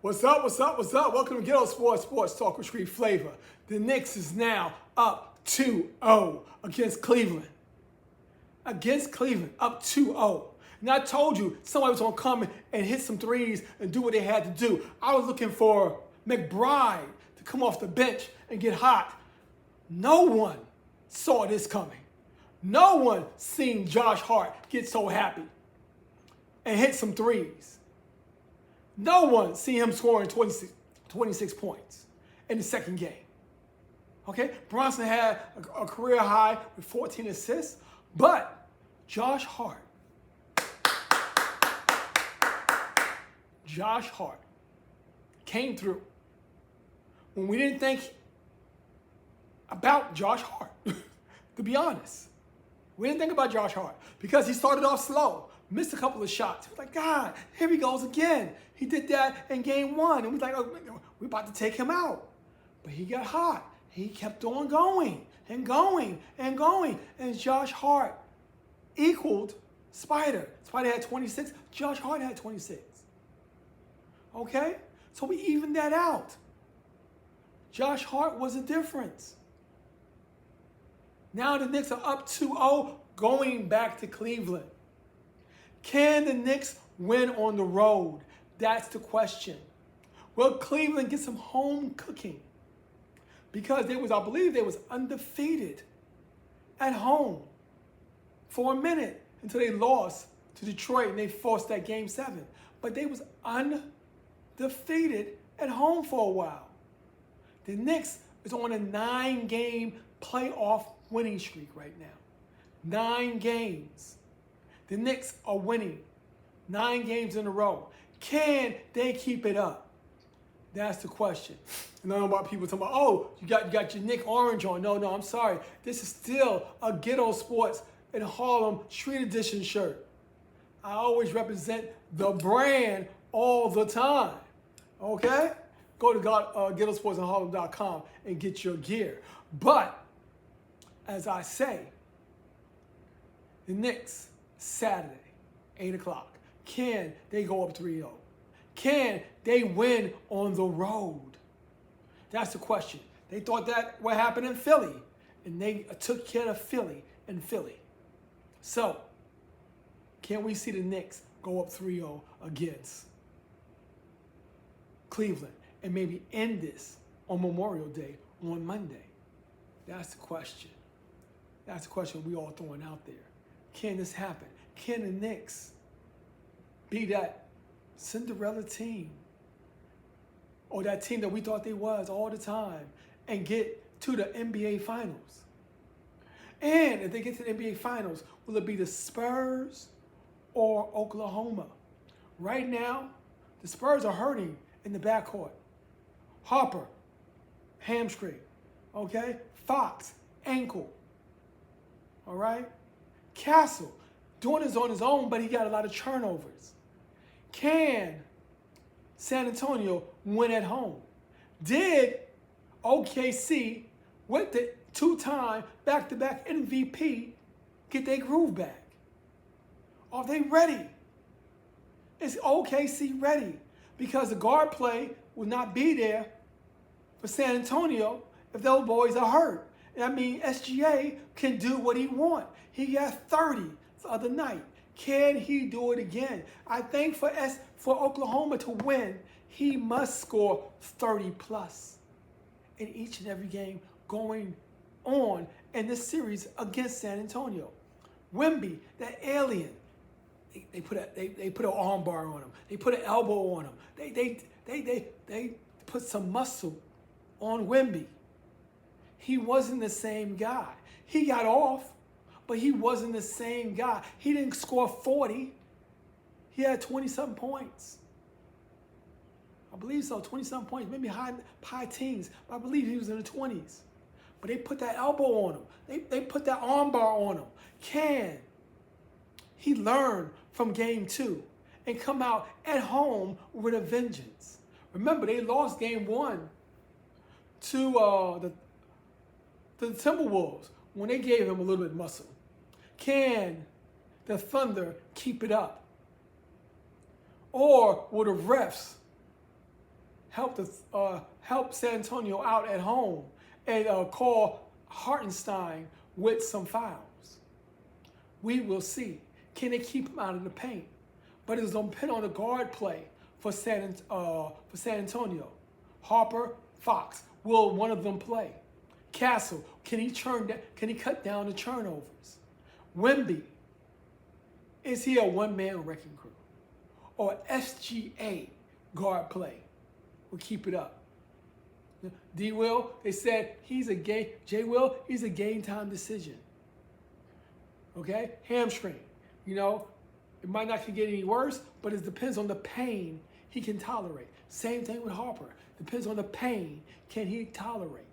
What's up? Welcome to GHET-TO Sports, Sports Talk with Street Flavor. The Knicks is now up 2-0 against Cleveland. Up 2-0. And I told you somebody was going to come and hit some threes and do what they had to do. I was looking for McBride to come off the bench and get hot. No one saw this coming. No one seen Josh Hart get so happy and hit some threes. No one seen him scoring 26 points in the second game. Okay? Bronson had a career high with 14 assists, but Josh Hart came through when we didn't think about Josh Hart, to be honest. We didn't think about Josh Hart because he started off slow, missed a couple of shots. We're like, God, here he goes again. He did that in game one. And we're like, oh, we're about to take him out. But he got hot. He kept on going and going and going. And Josh Hart equaled Spider. Spider had 26. Josh Hart had 26. Okay? So we evened that out. Josh Hart was a difference. Now the Knicks are up 2-0 going back to Cleveland. Can the Knicks win on the road? That's the question. Will Cleveland get some home cooking? Because I believe they was undefeated at home for a minute until they lost to Detroit and they forced that game 7. But they was undefeated at home for a while. The Knicks is on a 9-game playoff winning streak right now. 9 games. The Knicks are winning 9 games in a row. Can they keep it up? That's the question. And I don't know about people talking about, oh, you got your Nick Orange on. No, I'm sorry. This is still a GHET-TO Sports in Harlem Street Edition shirt. I always represent the brand all the time. Okay? Go to GHETTOSportsInHarlem.com and get your gear. But, as I say, the Knicks, Saturday, 8 o'clock. Can they go up 3-0? Can they win on the road? That's the question. They thought that what happened in Philly, and they took care of Philly in Philly. So, can we see the Knicks go up 3-0 against Cleveland and maybe end this on Memorial Day on Monday? That's the question. That's the question we all throwing out there. Can this happen? Can the Knicks be that Cinderella team or that team that we thought they was all the time and get to the NBA Finals? And if they get to the NBA Finals, will it be the Spurs or Oklahoma? Right now, the Spurs are hurting in the backcourt. Harper, hamstring. Okay? Fox, ankle. All right? Castle, doing this on his own, but he got a lot of turnovers. Can San Antonio win at home? Did OKC, with the 2-time back-to-back MVP, get their groove back? Are they ready? Is OKC ready? Because the guard play will not be there for San Antonio if those boys are hurt. I mean, SGA can do what he wants. He got 30 the other night. Can he do it again? I think for Oklahoma to win, he must score 30 plus in each and every game going on in this series against San Antonio. Wemby, that alien, they put an arm bar on him. They put an elbow on him. They put some muscle on Wemby. He wasn't the same guy. He got off, but he wasn't the same guy. He didn't score 40. He had 20-something points. I believe so, 20-something points, maybe high teens. But I believe he was in the 20s. But they put that elbow on him. They put that arm bar on him. Can he learn from game 2 and come out at home with a vengeance? Remember, they lost game 1 to the Timberwolves when they gave him a little bit of muscle. Can the Thunder keep it up? Or will the refs help San Antonio out at home and call Hartenstein with some fouls. We will see. Can they keep him out of the paint? But it's going to depend on the guard play for San Antonio. Harper, Fox, will one of them play? Castle, can he cut down the turnovers? Wemby, is he a one-man wrecking crew? Or SGA guard play will keep it up? D. Will, they said J. Will, he's a game time decision. Okay? Hamstring. You know, it might not get any worse, but it depends on the pain he can tolerate. Same thing with Harper. Depends on the pain can he tolerate.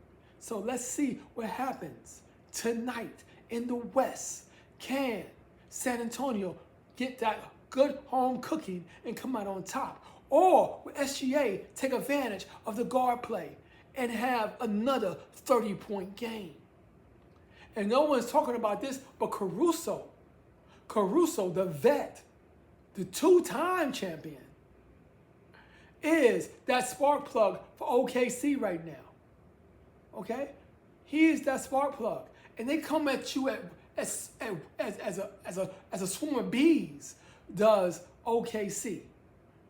So let's see what happens tonight in the West. Can San Antonio get that good home cooking and come out on top? Or will SGA take advantage of the guard play and have another 30-point game? And no one's talking about this but Caruso. Caruso, the vet, the two-time champion, is that spark plug for OKC right now. Okay? He is that spark plug. And they come at you as a swarm of bees does OKC.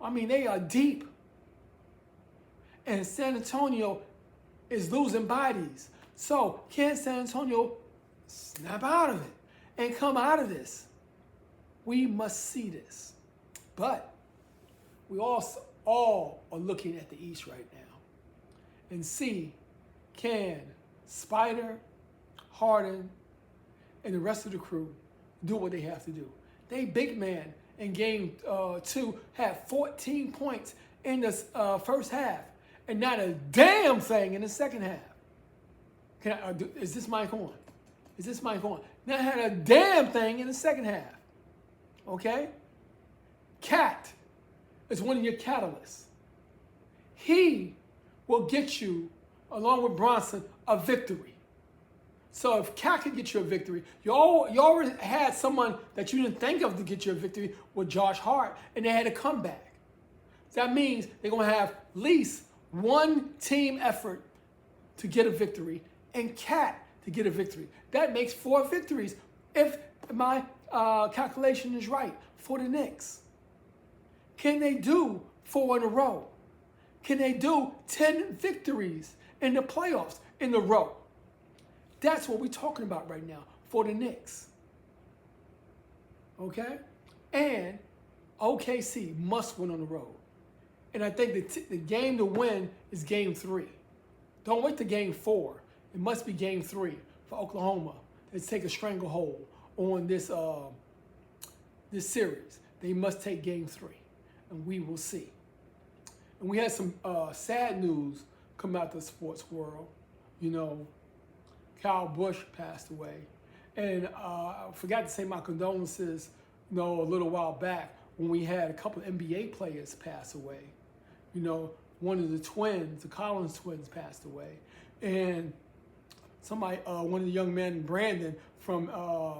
I mean, they are deep. And San Antonio is losing bodies. So can San Antonio snap out of it and come out of this? We must see this. But we also all are looking at the East right now and see, can Spider, Harden, and the rest of the crew do what they have to do? They big man in game 2 had 14 points in the first half and not a damn thing in the second half. Is this mic on? Is this mic on? Not had a damn thing in the second half. Okay? Cat is one of your catalysts. He will get you, along with Bronson, a victory. So if Cat can get you a victory, you already had someone that you didn't think of to get you a victory with Josh Hart, and they had a comeback. That means they're going to have at least one team effort to get a victory, and Cat to get a victory. That makes 4 victories, if my calculation is right, for the Knicks. Can they do 4 in a row? Can they do 10 victories in the playoffs in a row? That's what we're talking about right now for the Knicks. Okay? And OKC must win on the road. And I think the game to win is game 3. Don't wait to game 4. It must be game 3 for Oklahoma. Let's take a stranglehold on this series. They must take game 3. And we will see. And we had some sad news come out the sports world. You know, Kyle Busch passed away. And I forgot to say my condolences, you know, a little while back when we had a couple of NBA players pass away. You know, one of the twins, the Collins twins, passed away. And somebody, one of the young men, Brandon, from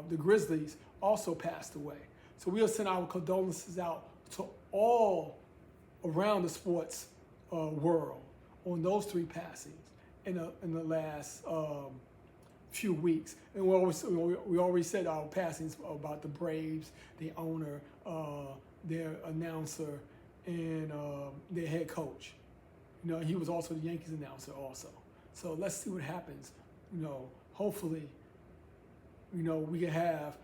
the Grizzlies, also passed away. So we'll send our condolences out to all around the sports world on those 3 passings in the last few weeks. And we already said our passings about the Braves, the owner, their announcer, and their head coach. You know, he was also the Yankees announcer also. So let's see what happens. You know, hopefully, you know, we can have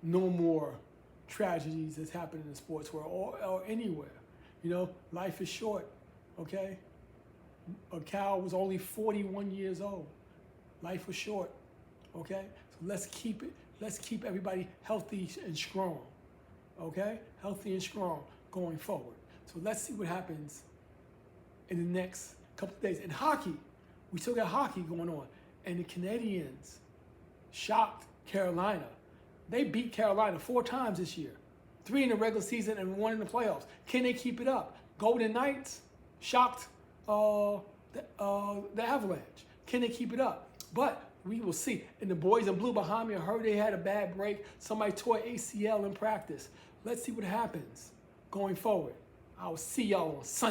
no more tragedies that's happening in the sports world or anywhere. You know, life is short, okay? Cal was only 41 years old. Life was short, okay? So let's keep it. Let's keep everybody healthy and strong, okay? Healthy and strong going forward. So let's see what happens in the next couple of days. In hockey, we still got hockey going on. And the Canadiens shocked Carolina. They beat Carolina 4 times this year. 3 in the regular season and 1 in the playoffs. Can they keep it up? Golden Knights shocked the Avalanche. Can they keep it up? But we will see. And the boys in blue behind me, I heard they had a bad break. Somebody tore ACL in practice. Let's see what happens going forward. I'll see y'all on Sunday.